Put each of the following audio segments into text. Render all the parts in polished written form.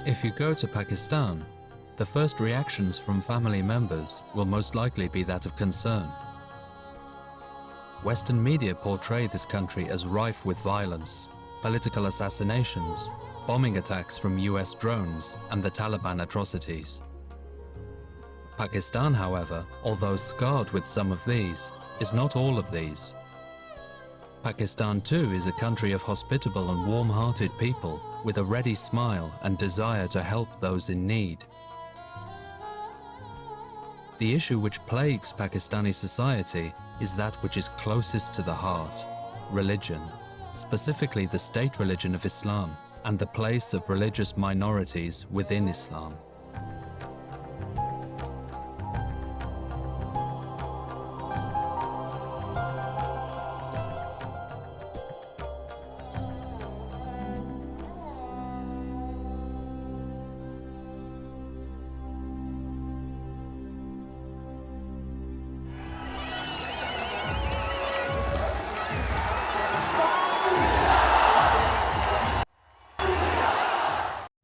If you go to Pakistan, the first reactions from family members will most likely be that of concern. Western media portray this country as rife with violence, political assassinations, bombing attacks from US drones, and the Taliban atrocities. Pakistan, however, although scarred with some of these, is not all of these. Pakistan too is a country of hospitable and warm-hearted people with a ready smile and desire to help those in need. The issue which plagues Pakistani society is that which is closest to the heart: religion, specifically the state religion of Islam and the place of religious minorities within Islam.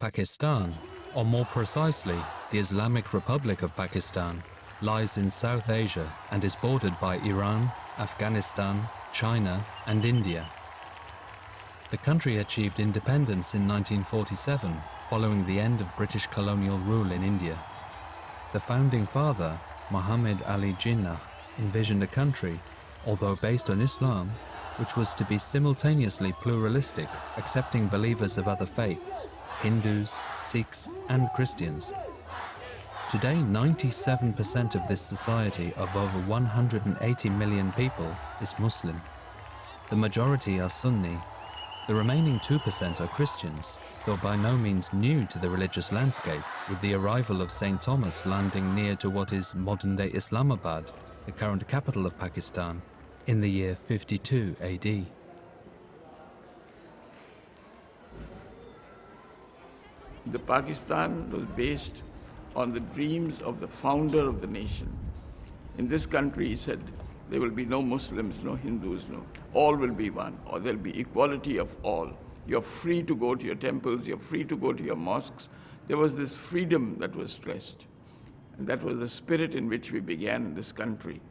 Pakistan, or more precisely, the Islamic Republic of Pakistan, lies in South Asia and is bordered by Iran, Afghanistan, China, and India. The country achieved independence in 1947, following the end of British colonial rule in India. The founding father, Mohammed Ali Jinnah, envisioned a country, although based on Islam, which was to be simultaneously pluralistic, accepting believers of other faiths, Hindus, Sikhs, and Christians. Today, 97% of this society of over 180 million people is Muslim. The majority are Sunni. The remaining 2% are Christians, though by no means new to the religious landscape, with the arrival of St. Thomas landing near to what is modern-day Islamabad, the current capital of Pakistan, in the year 52 AD. The Pakistan was based on the dreams of the founder of the nation. In this country, he said, there will be no Muslims, no Hindus, no. All will be one, or there'll be equality of all. You're free to go to your temples, you're free to go to your mosques. There was this freedom that was stressed. And that was the spirit in which we began this country.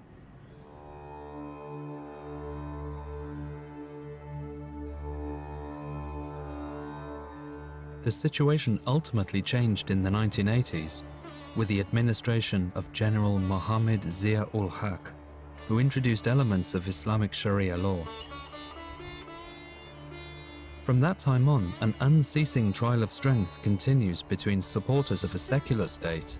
The situation ultimately changed in the 1980s with the administration of General Mohammed Zia-ul-Haq, who introduced elements of Islamic Sharia law. From that time on, an unceasing trial of strength continues between supporters of a secular state,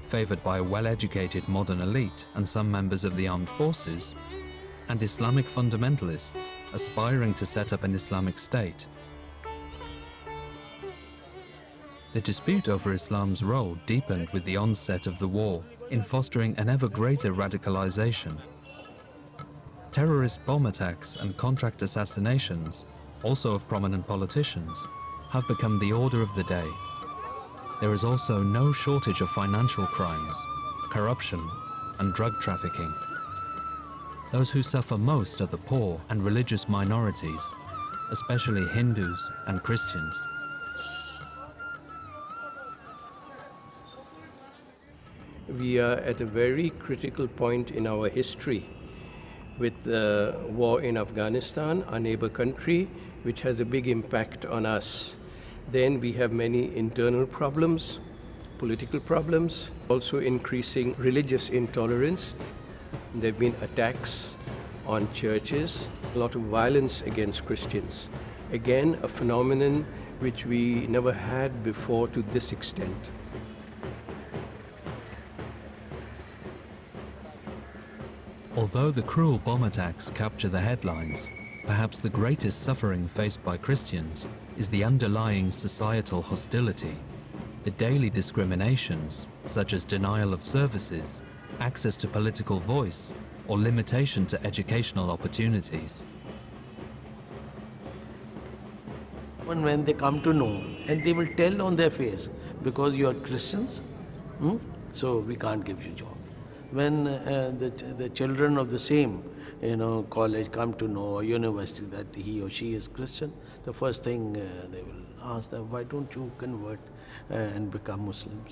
favored by a well-educated modern elite and some members of the armed forces, and Islamic fundamentalists aspiring to set up an Islamic state. The dispute over Islam's role deepened with the onset of the war in fostering an ever greater radicalization. Terrorist bomb attacks and contract assassinations, also of prominent politicians, have become the order of the day. There is also no shortage of financial crimes, corruption, and drug trafficking. Those who suffer most are the poor and religious minorities, especially Hindus and Christians. We are at a very critical point in our history with the war in Afghanistan, our neighbor country, which has a big impact on us. Then we have many internal problems, political problems, also increasing religious intolerance. There have been attacks on churches, a lot of violence against Christians. Again, a phenomenon which we never had before to this extent. Although the cruel bomb attacks capture the headlines, perhaps the greatest suffering faced by Christians is the underlying societal hostility, the daily discriminations, such as denial of services, access to political voice, or limitation to educational opportunities. When they come to know, and they will tell on their face, because you are Christians, so we can't give you job. When the children of the same college come to know, or university, that he or she is Christian, the first thing they will ask them, why don't you convert and become Muslims?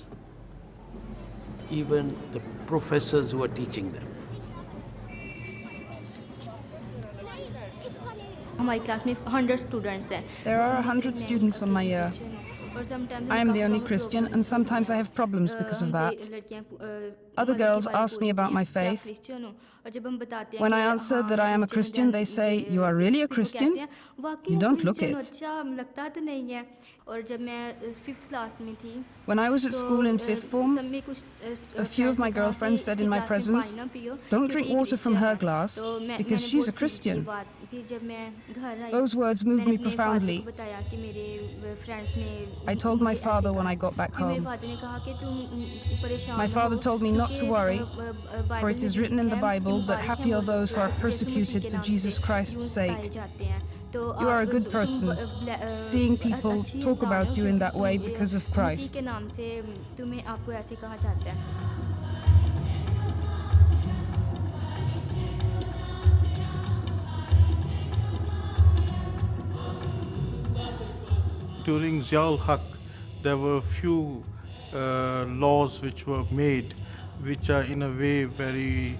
Even the professors who are teaching them. हमारी class में 100 students हैं. There are 100 students on my year. I am the only Christian, and sometimes I have problems because of that. Other girls ask me about my faith. When I answer that I am a Christian, they say, "You are really a Christian? You don't look it." When I was at school in 5th form, a few of my girlfriends said in my presence, "Don't drink water from her glass because she's a Christian." Those words moved me profoundly. I told my father when I got back home. My father told me not to worry, for it is written in the Bible that happy are those who are persecuted for Jesus Christ's sake. You are a good person. Seeing people talk about you in that way because of Christ. During Ziaul Haq, there were a few laws which were made, which are in a way very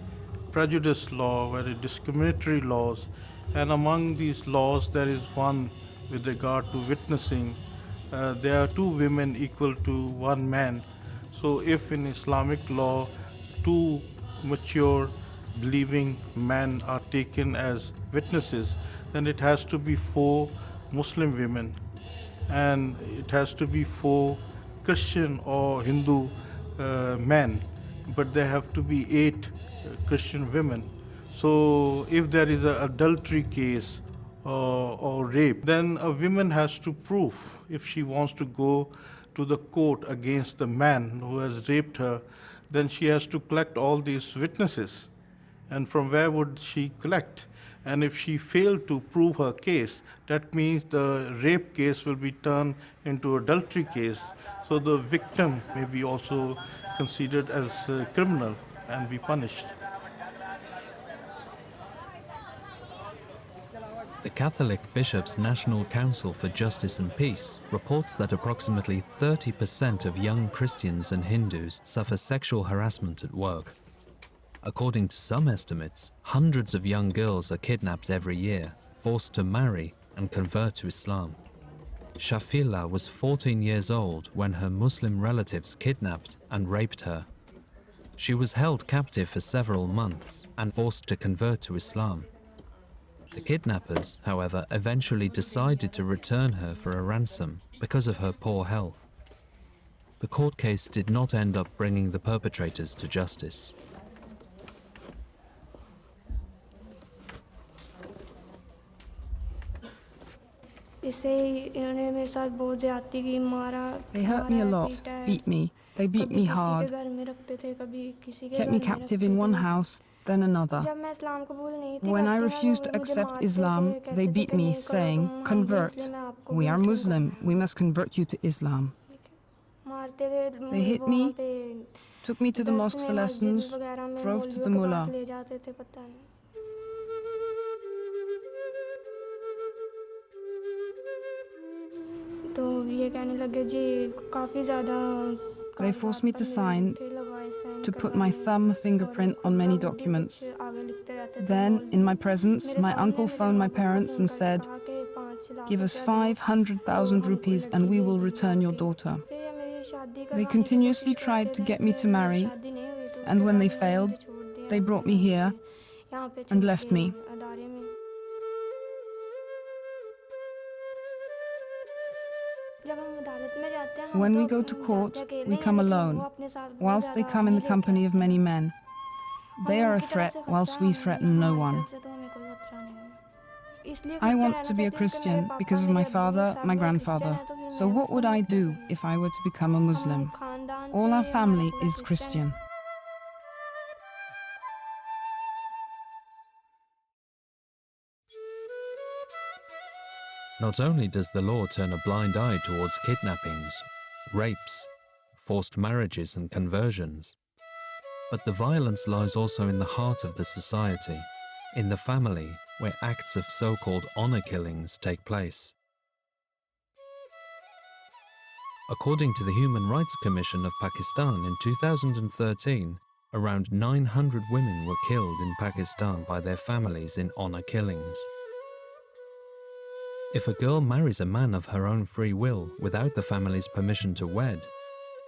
prejudiced law, very discriminatory laws. And among these laws, there is one with regard to witnessing. There are 2 women equal to 1 man. So if in Islamic law, 2 mature, believing men are taken as witnesses, then it has to be 4 Muslim women. And it has to be 4 Christian or Hindu men, but there have to be 8 Christian women. So if there is an adultery case or rape, then a woman has to prove, if she wants to go to the court against the man who has raped her, then she has to collect all these witnesses. And from where would she collect? And if she failed to prove her case, that means the rape case will be turned into adultery case. So the victim may be also considered as a criminal and be punished. The Catholic Bishops' National Council for Justice and Peace reports that approximately 30% of young Christians and Hindus suffer sexual harassment at work. According to some estimates, hundreds of young girls are kidnapped every year, forced to marry and convert to Islam. Shafila was 14 years old when her Muslim relatives kidnapped and raped her. She was held captive for several months and forced to convert to Islam. The kidnappers, however, eventually decided to return her for a ransom because of her poor health. The court case did not end up bringing the perpetrators to justice. They hurt me a lot, beat me. They beat me hard, kept me captive in one house, then another. When I refused to accept Islam, they beat me, saying, "Convert. We are Muslim. We must convert you to Islam." They hit me, took me to the mosque for lessons, drove to the mullah. They forced me to sign, to put my thumb fingerprint on many documents. Then, in my presence, my uncle phoned my parents and said, "Give us 500,000 rupees and we will return your daughter." They continuously tried to get me to marry, and when they failed, they brought me here and left me. When we go to court, we come alone, whilst they come in the company of many men. They are a threat, whilst we threaten no one. I want to be a Christian because of my father, my grandfather. So what would I do if I were to become a Muslim? All our family is Christian. Not only does the law turn a blind eye towards kidnappings, rapes, forced marriages and conversions, but the violence lies also in the heart of the society, in the family, where acts of so-called honor killings take place. According to the Human Rights Commission of Pakistan in 2013, around 900 women were killed in Pakistan by their families in honor killings. If a girl marries a man of her own free will without the family's permission to wed,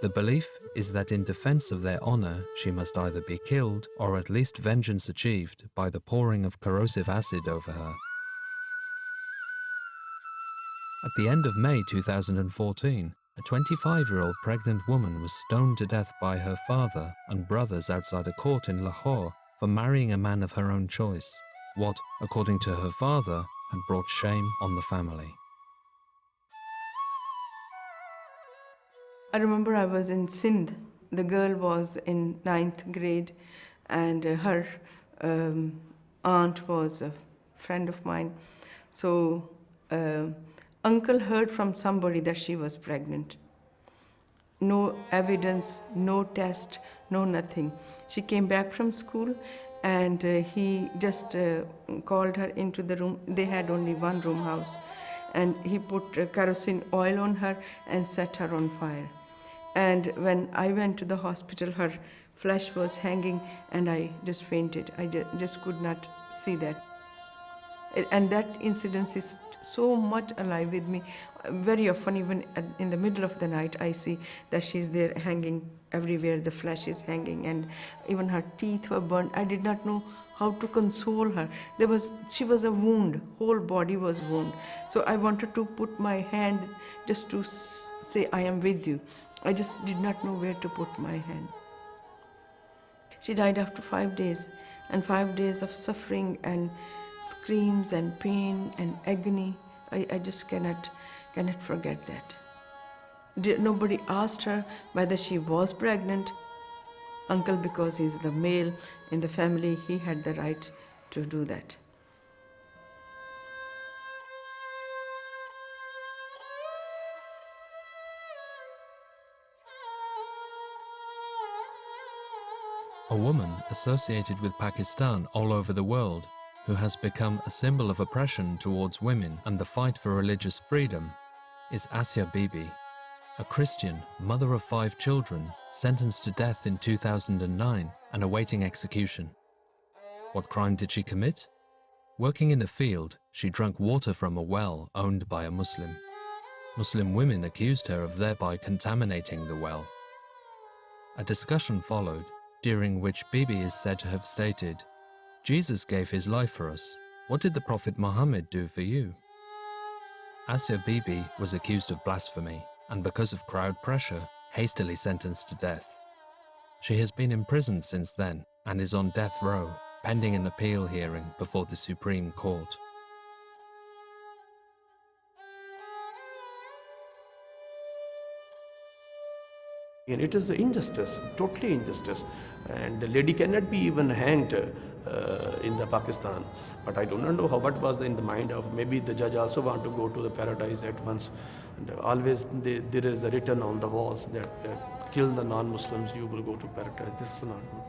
the belief is that in defense of their honor, she must either be killed or at least vengeance achieved by the pouring of corrosive acid over her. At the end of May 2014, a 25-year-old pregnant woman was stoned to death by her father and brothers outside a court in Lahore for marrying a man of her own choice, what, according to her father, had brought shame on the family. I remember I was in Sindh. The girl was in 9th grade, and her aunt was a friend of mine. So uncle heard from somebody that she was pregnant. No evidence, no test, no nothing. She came back from school, and he just called her into the room. They had only one room house, and he put kerosene oil on her and set her on fire. And when I went to the hospital, her flesh was hanging, and I just fainted. I just could not see that. And that incident is so much alive with me. Very often, even in the middle of the night, I see that she's there hanging everywhere. The flesh is hanging, and even her teeth were burnt. I did not know how to console her. She was a wound, whole body was wound. So I wanted to put my hand just to say, I am with you. I just did not know where to put my hand. She died after 5 days, and 5 days of suffering and screams and pain and agony. I just cannot forget that. Nobody asked her whether she was pregnant. Uncle, because he's the male in the family, he had the right to do that. A woman associated with Pakistan all over the world, who has become a symbol of oppression towards women and the fight for religious freedom, is Asia Bibi, a Christian mother of 5 children sentenced to death in 2009 and awaiting execution. What crime did she commit? Working in a field, she drank water from a well owned by a Muslim. Muslim women accused her of thereby contaminating the well. A discussion followed, during which Bibi is said to have stated, "Jesus gave his life for us. What did the Prophet Mohammed do for you?" Asia Bibi was accused of blasphemy and, because of crowd pressure, hastily sentenced to death. She has been imprisoned since then and is on death row, pending an appeal hearing before the Supreme Court. And it is injustice, totally injustice. And the lady cannot be even hanged in the Pakistan. But I do not know what was in the mind of, maybe the judge also want to go to the paradise at once. And always there is a written on the walls that kill the non-Muslims, you will go to paradise. This is not good.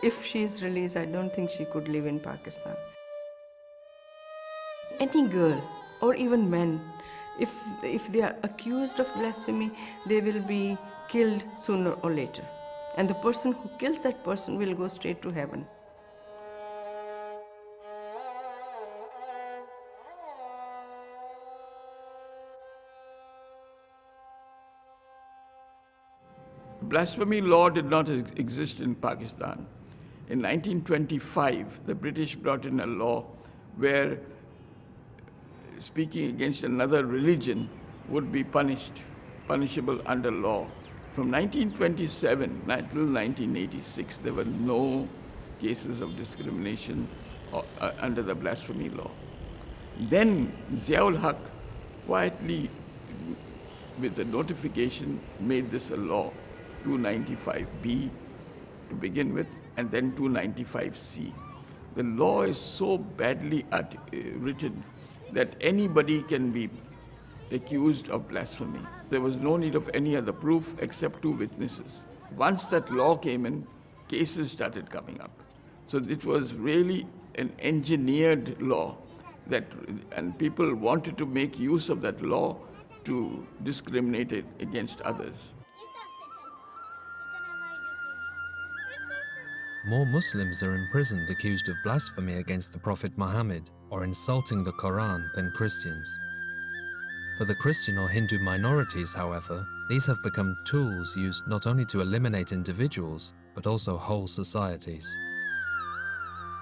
If she is released, I don't think she could live in Pakistan. Any girl, or even men, if they are accused of blasphemy, they will be killed sooner or later. And the person who kills that person will go straight to heaven. Blasphemy law did not exist in Pakistan. In 1925, the British brought in a law where speaking against another religion would be punishable under law. From 1927 until 1986, there were no cases of discrimination under the blasphemy law. Then Ziaul Haq quietly, with the notification, made this a law, 295B to begin with, and then 295C. The law is so badly written that anybody can be accused of blasphemy. There was no need of any other proof except 2 witnesses. once that law came in, cases started coming up. So it was really an engineered law and people wanted to make use of that law to discriminate against others. More Muslims are imprisoned accused of blasphemy against the Prophet Mohammed or insulting the Koran than Christians. For the Christian or Hindu minorities, however, these have become tools used not only to eliminate individuals, but also whole societies.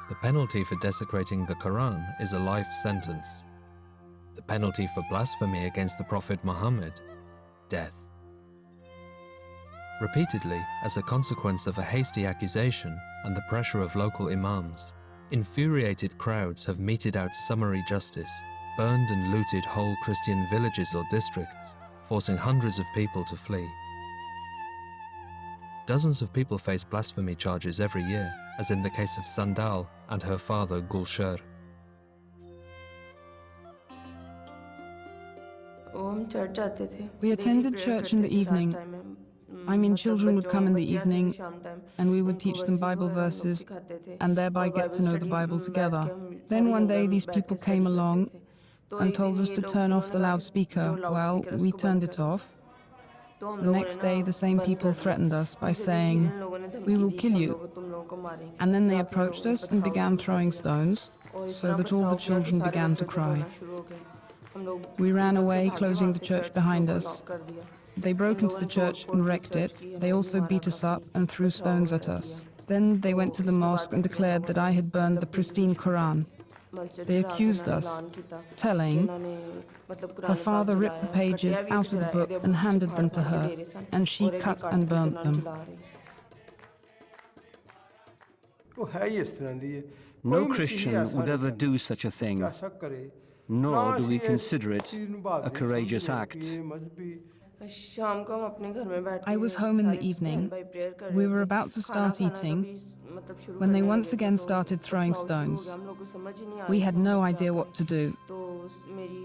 The penalty for desecrating the Koran is a life sentence. The penalty for blasphemy against the Prophet Muhammad, death. Repeatedly, as a consequence of a hasty accusation and the pressure of local imams, infuriated crowds have meted out summary justice, burned and looted whole Christian villages or districts, forcing hundreds of people to flee. Dozens of people face blasphemy charges every year, as in the case of Sandal and her father Gulsher. We attended church in the evening. I mean, children would come in the evening and we would teach them Bible verses and thereby get to know the Bible together. Then one day these people came along and told us to turn off the loudspeaker. Well, we turned it off. The next day, the same people threatened us by saying, "We will kill you." And then they approached us and began throwing stones, so that all the children began to cry. We ran away, closing the church behind us. They broke into the church and wrecked it. They also beat us up and threw stones at us. Then they went to the mosque and declared that I had burned the pristine Koran. They accused us, telling her father ripped the pages out of the book and handed them to her, and she cut and burnt them. No Christian would ever do such a thing, nor do we consider it a courageous act. I was home in the evening. We were about to start eating when they once again started throwing stones. We had no idea what to do.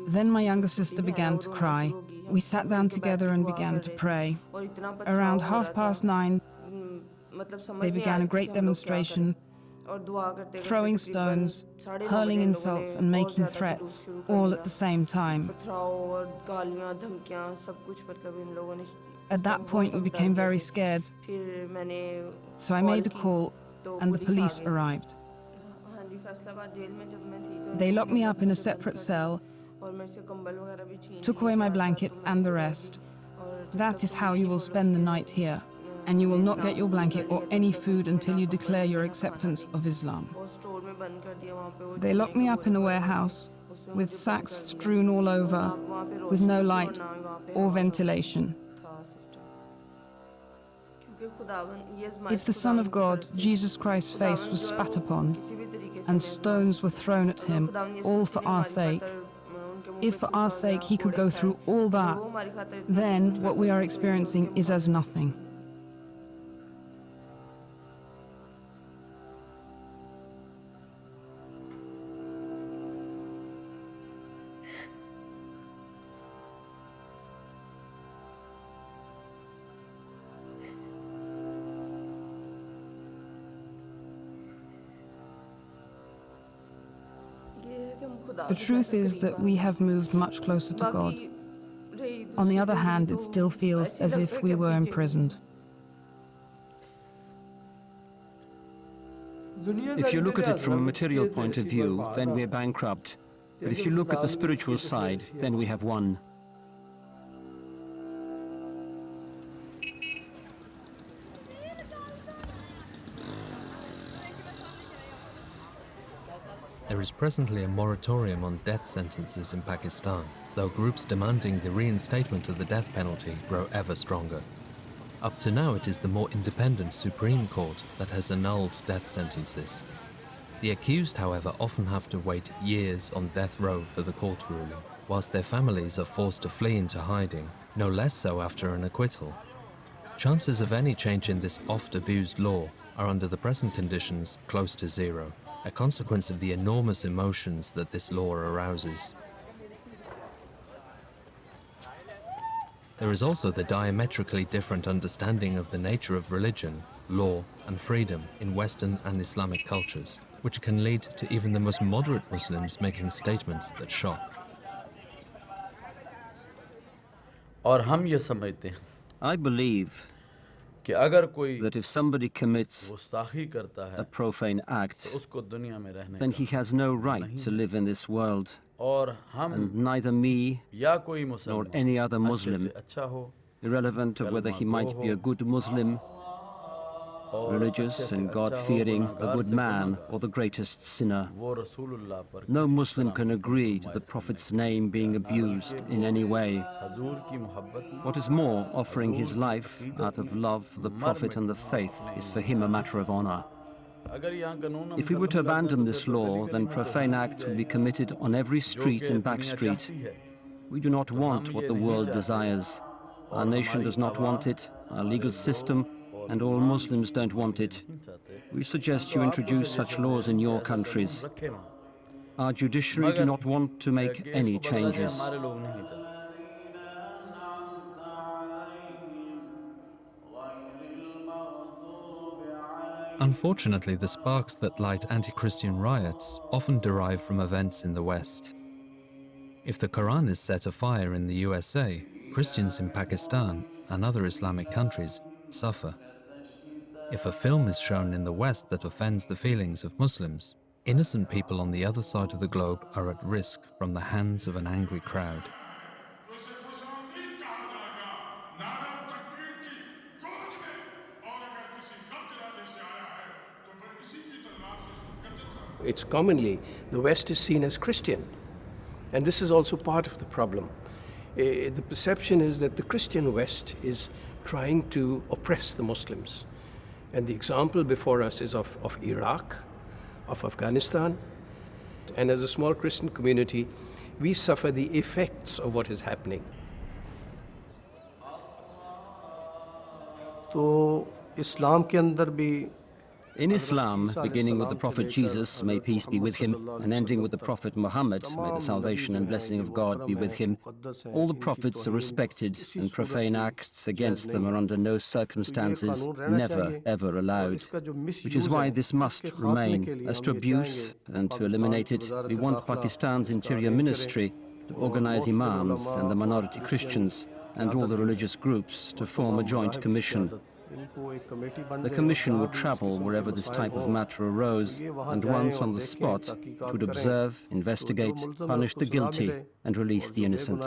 Then my younger sister began to cry. We sat down together and began to pray. Around 9:30, they began a great demonstration, throwing stones, hurling insults and making threats, all at the same time. At that point, we became very scared, so I made a call and the police arrived. They locked me up in a separate cell, took away my blanket and the rest. That is how you will spend the night here, and you will not get your blanket or any food until you declare your acceptance of Islam. They locked me up in a warehouse with sacks strewn all over, with no light or ventilation. If the Son of God, Jesus Christ's face was spat upon, and stones were thrown at him, all for our sake, if for our sake he could go through all that, then what we are experiencing is as nothing. The truth is that we have moved much closer to God. On the other hand, it still feels as if we were imprisoned. If you look at it from a material point of view, then we're bankrupt. But if you look at the spiritual side, then we have won. There is presently a moratorium on death sentences in Pakistan, though groups demanding the reinstatement of the death penalty grow ever stronger. Up to now, it is the more independent Supreme Court that has annulled death sentences. The accused, however, often have to wait years on death row for the court ruling, whilst their families are forced to flee into hiding, no less so after an acquittal. Chances of any change in this oft-abused law are under the present conditions close to zero, a consequence of the enormous emotions that this law arouses. There is also the diametrically different understanding of the nature of religion, law, and freedom in Western and Islamic cultures, which can lead to even the most moderate Muslims making statements that shock. I believe that if somebody commits a profane act, then he has no right to live in this world, and neither me nor any other Muslim, irrelevant of whether he might be a good Muslim, religious and God-fearing, a good man, or the greatest sinner. No Muslim can agree to the Prophet's name being abused in any way. What is more, offering his life out of love for the Prophet and the faith is for him a matter of honor. If we were to abandon this law, then profane acts would be committed on every street and back street. We do not want what the world desires. Our nation does not want it, our legal system, and all Muslims don't want it. We suggest you introduce such laws in your countries. Our judiciary do not want to make any changes. Unfortunately, the sparks that light anti-Christian riots often derive from events in the West. If the Koran is set afire in the USA, Christians in Pakistan and other Islamic countries suffer. If a film is shown in the West that offends the feelings of Muslims, innocent people on the other side of the globe are at risk from the hands of an angry crowd. It's commonly, the West is seen as Christian. And this is also part of the problem. The perception is that the Christian West is trying to oppress the Muslims. And the example before us is of Iraq, of Afghanistan. And as a small Christian community, we suffer the effects of what is happening. तो इस्लाम के अंदर भी In Islam, beginning with the Prophet Jesus, may peace be with him, and ending with the Prophet Muhammad, may the salvation and blessing of God be with him, all the prophets are respected, and profane acts against them are under no circumstances, never, ever allowed. Which is why this must remain. As to abuse and to eliminate it, we want Pakistan's Interior Ministry to organize imams and the minority Christians and all the religious groups to form a joint commission. The commission would travel wherever this type of matter arose, and once on the spot, it would observe, investigate, punish the guilty, and release the innocent.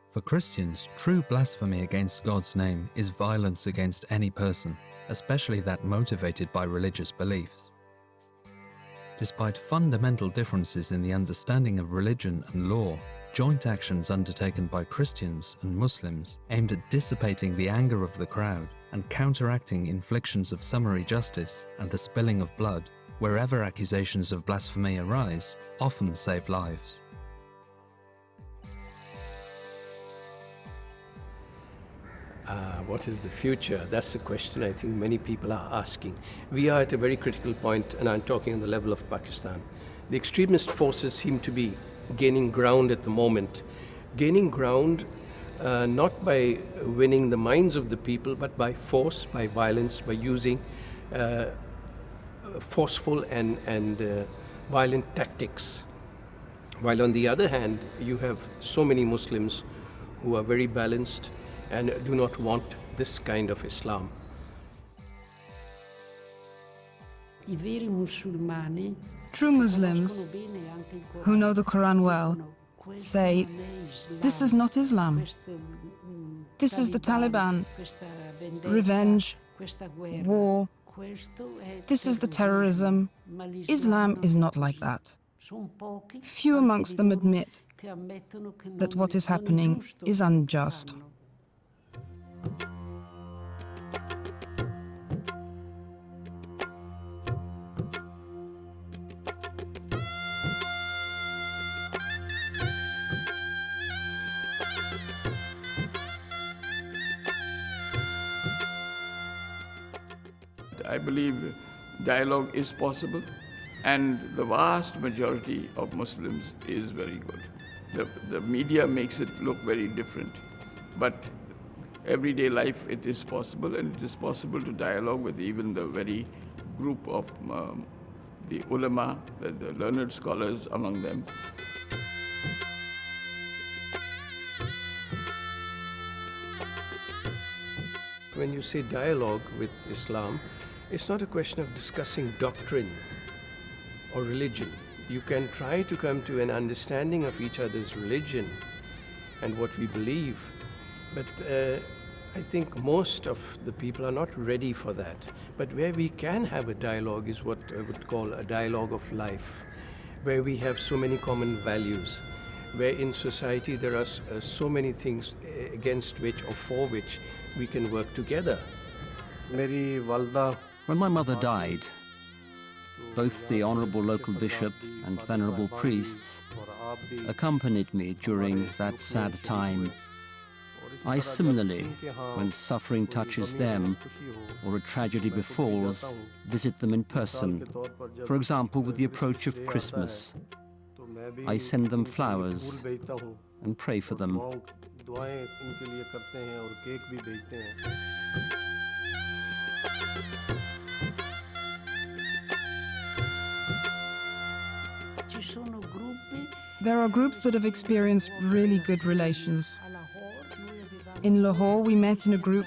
For Christians, true blasphemy against God's name is violence against any person, especially that motivated by religious beliefs. Despite fundamental differences in the understanding of religion and law, joint actions undertaken by Christians and Muslims aimed at dissipating the anger of the crowd and counteracting inflictions of summary justice and the spilling of blood, wherever accusations of blasphemy arise, often save lives. What is the future? That's the question I think many people are asking. We are at a very critical point, and I'm talking on the level of Pakistan. The extremist forces seem to be gaining ground at the moment. Gaining ground not by winning the minds of the people, but by force, by violence, by using forceful and violent tactics. While on the other hand, you have so many Muslims who are very balanced and do not want this kind of Islam. True Muslims, who know the Quran well, say, this is not Islam. This is the Taliban. Revenge, war. This is the terrorism. Islam is not like that. Few amongst them admit that what is happening is unjust. I believe dialogue is possible. And the vast majority of Muslims is very good. The media makes it look very different. But everyday life, it is possible, and it is possible to dialogue with even the very group of the ulama, the learned scholars among them. When you say dialogue with Islam, it's not a question of discussing doctrine or religion. You can try to come to an understanding of each other's religion and what we believe, but I think most of the people are not ready for that. But where we can have a dialogue is what I would call a dialogue of life, where we have so many common values, where in society there are so many things against which or for which we can work together. When my mother died, both the Honourable Local Bishop and Venerable Priests accompanied me during that sad time. I similarly, when suffering touches them or a tragedy befalls, visit them in person. For example, with the approach of Christmas, I send them flowers and pray for them. There are groups that have experienced really good relations. In Lahore, we met in a group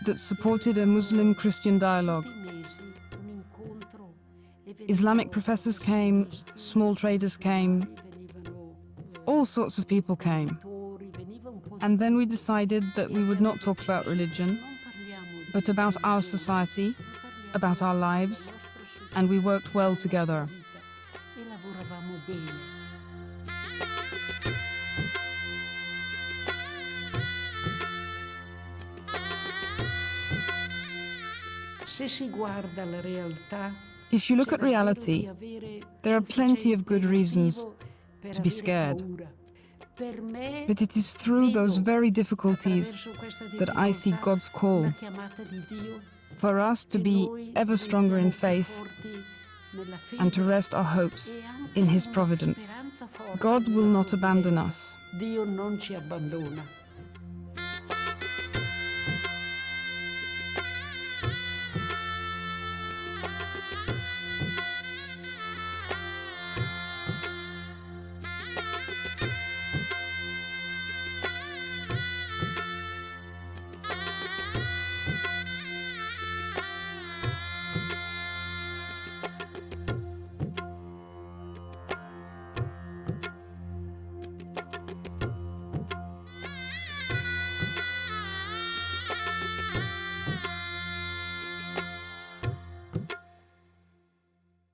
that supported a Muslim-Christian dialogue. Islamic professors came, small traders came, all sorts of people came. And then we decided that we would not talk about religion, but about our society, about our lives, and we worked well together. If you look at reality, there are plenty of good reasons to be scared. But it is through those very difficulties that I see God's call for us to be ever stronger in faith and to rest our hopes in His providence. God will not abandon us. Dio non ci abbandona.